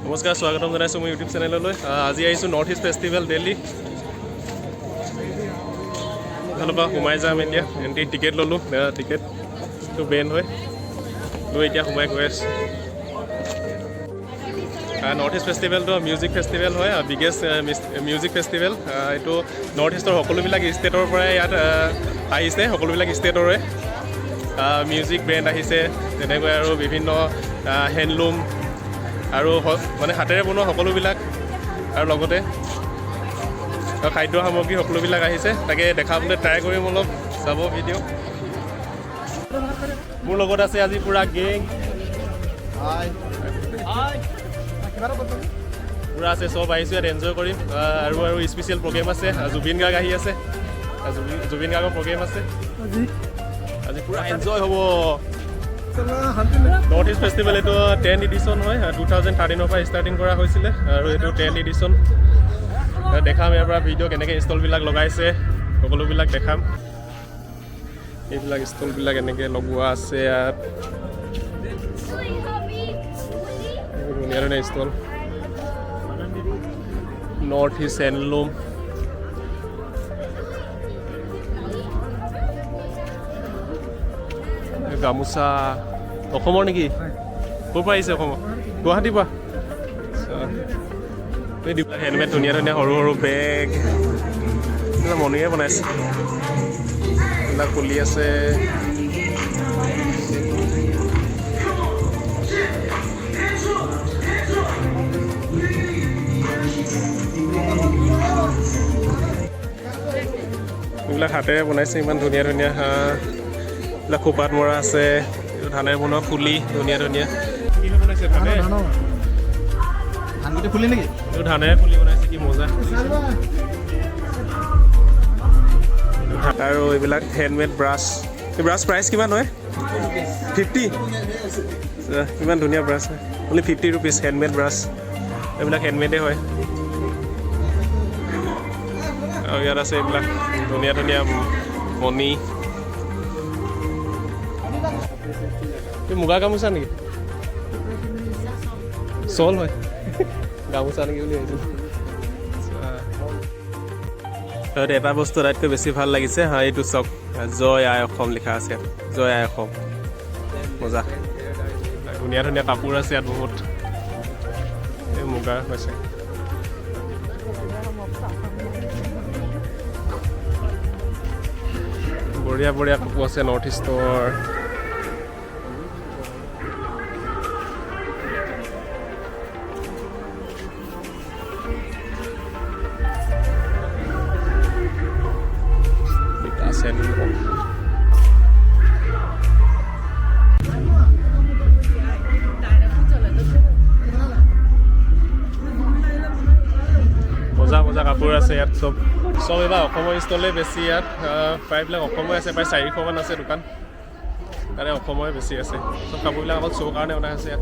নমস্কাৰ স্বাগতম জনাইছোঁ মোৰ ইউটিউব চেনেললৈ। আজি আহিছোঁ নৰ্থ ইষ্ট ফেষ্টিভেল দিল্লী। ইফালৰ পৰা সোমাই যাম এতিয়া। এণ্ট্ৰি টিকেট ল'লোঁ, টিকেটটো বেন হয় লৈ এতিয়া সোমাই গৈ আছোঁ। নৰ্থ ইষ্ট ফেষ্টিভেলটো মিউজিক ফেষ্টিভেল হয়, বিগেষ্ট মিউজিক ফেষ্টিভেল। এইটো নৰ্থ ইষ্টৰ সকলোবিলাক ষ্টেটৰ পৰাই ইয়াত আহিছে, সকলোবিলাক ষ্টেটৰে মিউজিক ব্ৰেণ্ড আহিছে, তেনেকৈ আৰু বিভিন্ন হেণ্ডলুম আৰু মানে হাতেৰে বনোৱা সকলোবিলাক, আৰু লগতে খাদ্য সামগ্ৰী সকলোবিলাক আহিছে। তাকে দেখাবলৈ ট্ৰাই কৰিম, অলপ চাব ভিডিঅ'। মোৰ লগত আছে আজি পূৰা গেং, পূৰা আছে, চব আহিছোঁ ইয়াত এনজয় কৰিম। আৰু স্পেচিয়েল প্ৰগ্ৰেম আছে, জুবিন গাৰ্গ আহি আছে, জুবিন গাৰ্গৰ প্ৰগ্ৰেম আছে আজি, পূৰা এনজয় হ'ব। নৰ্থ ইষ্ট ফেষ্টিভেল এইটো 10th এডিশ্যন হয়, 2013 পৰা ষ্টাৰ্টিং কৰা হৈছিলে, আৰু এইটো 10th এডিশ্যন। দেখাম ইয়াৰ পৰা ভিডিঅ' কেনেকৈ ষ্টলবিলাক লগাইছে, সকলোবিলাক দেখাম। এইবিলাক ষ্টলবিলাক এনেকৈ লগোৱা আছে ইয়াত, ধুনীয়া ধুনীয়া ষ্টল। নৰ্থ ইষ্ট হেণ্ডলুম, গামোচা অসমৰ নেকি? ক'ৰ পৰা আহিছে? অসমৰ গুৱাহাটীৰ পৰা। এইবিলাক হেণ্ডমেড ধুনীয়া ধুনীয়া সৰু সৰু বেগ, এইবিলাক মণিৰে বনাইছে, এইবিলাক ফুলি আছে। এইবিলাক হাতেৰে বনাইছে, ইমান ধুনীয়া ধুনীয়া। এইবিলাক খোপাত মৰা আছে, এইটো ধানেৰে বনোৱা ফুলি, ধুনীয়া ধুনীয়া। কি বনাইছে? ধানগুটি ফুলি নেকি? এইটো ধানেৰে ফুলি বনাইছে, কি মজা। আৰু এইবিলাক হেণ্ডমেড ব্ৰাছ। এই ব্ৰাছ প্ৰাইচ কিমান হয়? 50? কিমান ধুনীয়া ব্ৰাছ হয়, অনলি 50 ৰুপিজ। হেণ্ডমেড ব্ৰাছ, এইবিলাক হেণ্ডমেডে হয়। আৰু ইয়াত আছে এইবিলাক ধুনীয়া ধুনীয়া মণি। এই মুগা গামোচা নেকি? চল হয়, গামোচা নেকি বুলি ভাবিছিলোঁ। এটা বস্তু আটাইতকৈ বেছি ভাল লাগিছে, এইটো চক, জয় আই অসম লিখা আছে, জয় আই অসম, মজা। ধুনীয়া ধুনীয়া কাপোৰ আছে ইয়াত বহুত, এই মুগাৰ হৈছে। বঢ়িয়া বঢ়িয়া কাপোৰ আছে নৰ্থ ইষ্টৰ। মজা মজা কাপোৰ আছে ইয়াত, চব এইবাৰ অসমৰ ষ্টলে বেছি ইয়াত। প্ৰায়বিলাক অসমৰে আছে, প্ৰায় 400মান আছে দোকান, তাৰে অসমৰে বেছি আছে। চব কাপোৰবিলাক অকল শ্ব' কাৰণে বনাই আছে ইয়াত।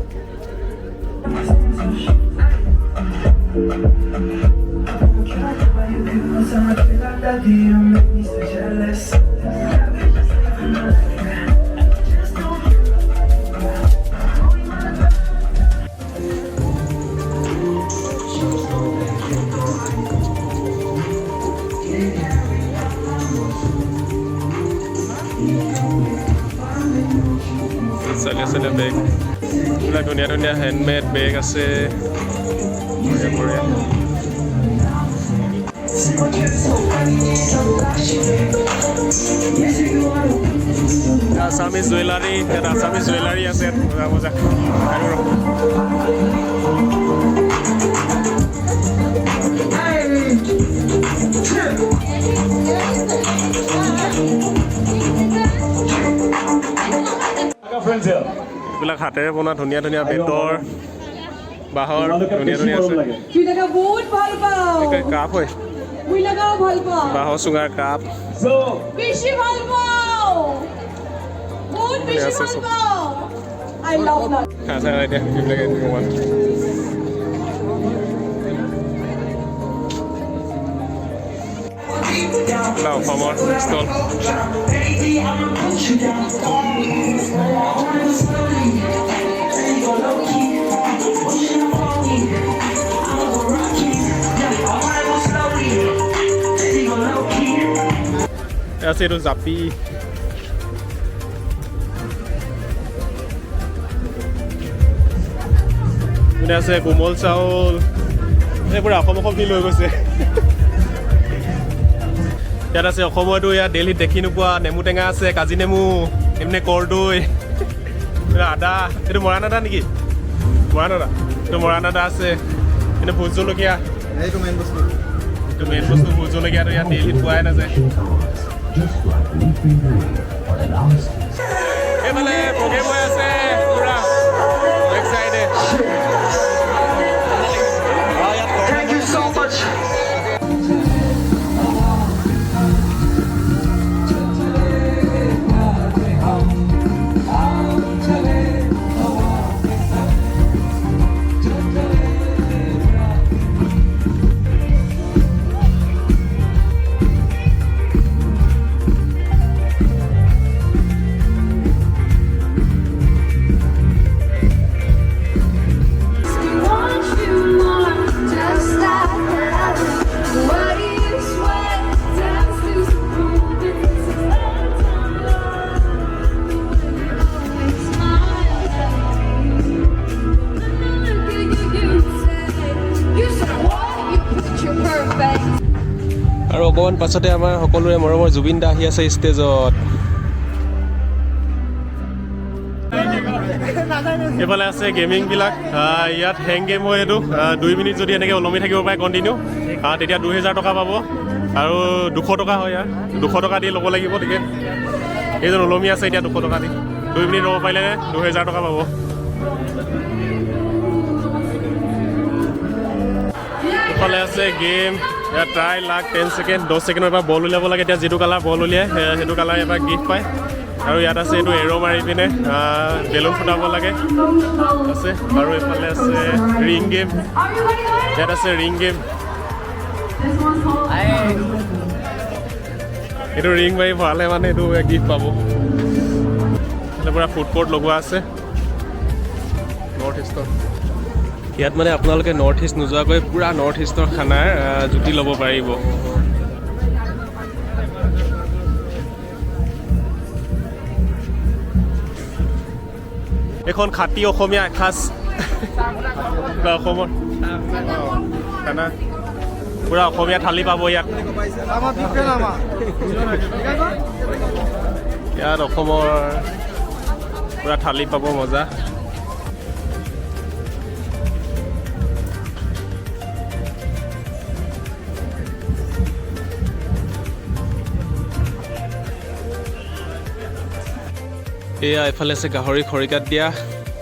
চালিয়া বেগ, এইবিলাক ধুনীয়া ধুনীয়া হেণ্ডমেড বেগ আছে, বঢ়িয়া বঢ়িয়া। আছামিজ জুৱেলাৰী, ইয়াত আছামিজ জুৱেলাৰী আছে, মজা মজা। এইবিলাক হাতেৰে বনোৱা ধুনীয়া ধুনীয়া বেতৰ, বাঁহৰ, ধুনীয়া ধুনীয়া আছে। কাপ হয়, বাঁহৰ চুঙাৰ কাপ আছে চব। অসমৰ ষ্টল। আছে এইটো জাপি মানে আছে কোমল চাউল এইবোৰ অসম ফিল হৈ গৈছে ইয়াত আছে অসমতো ইয়াত দিল্লীত দেখি নোপোৱা নেমু টেঙা আছে কাজি নেমু এমনি কৰ্দৈ আদা এইটো মৰাণ আদা নেকি মৰাণ আদা এইটো মৰাণ আদা আছে এইটো ভোট জলকীয়া এইটো মেইন বস্তু ভোট জলকীয়াটো ইয়াত দিল্লীত পোৱাই নাযায় এইফালে প্ৰগ্ৰেম হৈ আছে পুৰা বেক চাইডে Thank you so much. আৰু অকণমান পাছতে আমাৰ সকলোৰে মৰমৰ জুবিন দা আহি আছে ষ্টেজত এইফালে আছে গেমিংবিলাক ইয়াত হেং গেম হয় এইটো 2 মিনিট যদি এনেকৈ ওলমি থাকিব পাৰে কণ্টিনিউ তেতিয়া 2000 টকা পাব আৰু 200 টকা হয় ইয়াৰ 200 টকা দি ল'ব লাগিব গতিকে এইজন ওলমি আছে এতিয়া 200 টকা দি 2 মিনিট ৰ'ব পাৰিলে 2000 টকা পাব এইফালে আছে গেম ইয়াত ট্ৰাই লাখ 10 ছেকেণ্ড 10 ছেকেণ্ডৰ পৰা বল উলিয়াব লাগে এতিয়া যিটো কালাৰ বল উলিয়াই সেইটো কালাৰ এবাৰ গিফ্ট পায় আৰু ইয়াত আছে এইটো এৰ' মাৰি পিনে বেলুন ফুটাব লাগে আছে আৰু এইফালে আছে ৰিং গেম ইয়াত আছে ৰিং গেম এইটো ৰিং মাৰি ভৰালে মানে এইটো গিফ্ট পাব পূৰা ফুড কোৰ্ট লগোৱা আছে নৰ্থ ইষ্টৰ ইয়াত মানে আপোনালোকে নৰ্থ ইষ্ট নোযোৱাকৈ পূৰা নৰ্থ ইষ্টৰ খানাৰ জুতি ল'ব পাৰিব এখন খাটি অসমীয়া এসাঁজ অসমৰ খানা পূৰা অসমীয়া থালি পাব ইয়াত ইয়াত অসমৰ পূৰা থালি পাব মজা এয়া এইফালে আছে গাহৰি খৰিকাত দিয়া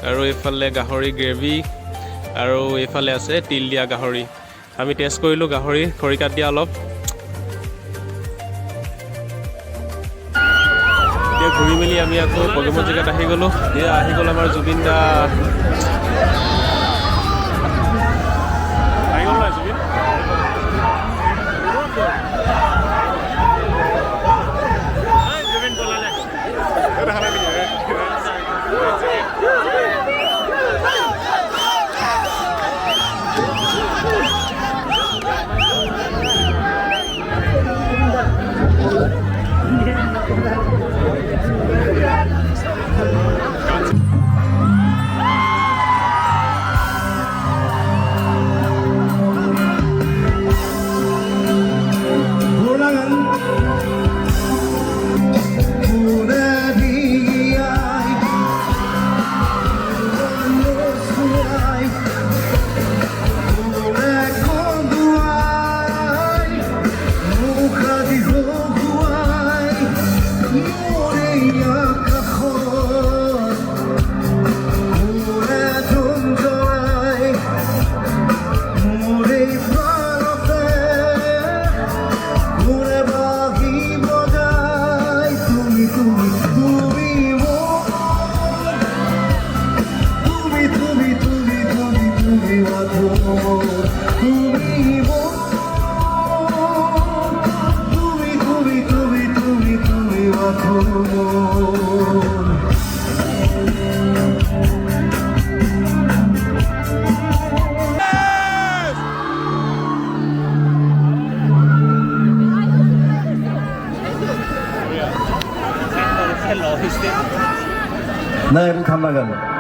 আৰু এইফালে গাহৰি গ্ৰেভি আৰু এইফালে আছে তিল দিয়া গাহৰি আমি টেষ্ট কৰিলোঁ গাহৰি খৰিকাত দিয়া অলপ এতিয়া ঘূৰি মেলি আমি আকৌ প্ৰগ্ৰেমৰ জেগাত আহি গ'লোঁ এয়া আহি গ'ল আমাৰ জুবিন দা আহি গ'ল নাই জুবিন 나이를 담아가는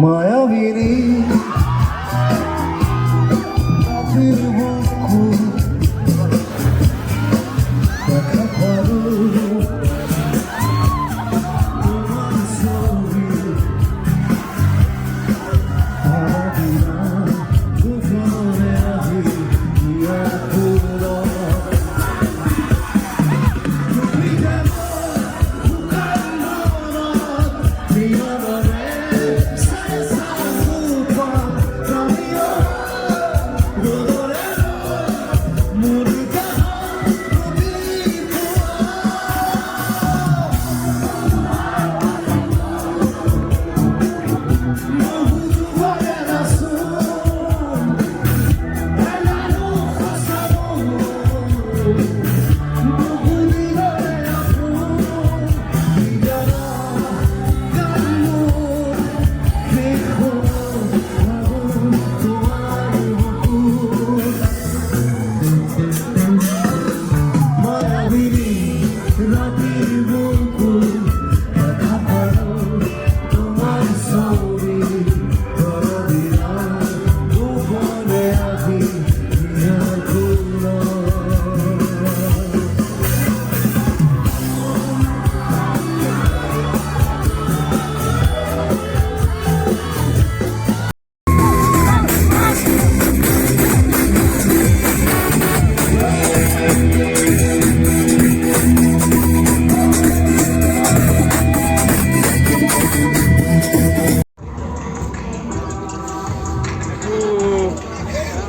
마야비니 들고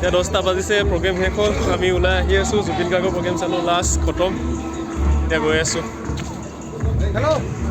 এতিয়া 10টা বাজিছে প্ৰগ্ৰেম শেষ হ'ল আমি ওলাই আহি আছোঁ জুবিন গাৰ্গৰ প্ৰগ্ৰেম চালোঁ লাষ্ট খতম এতিয়া গৈ আছোঁ হেল্ল'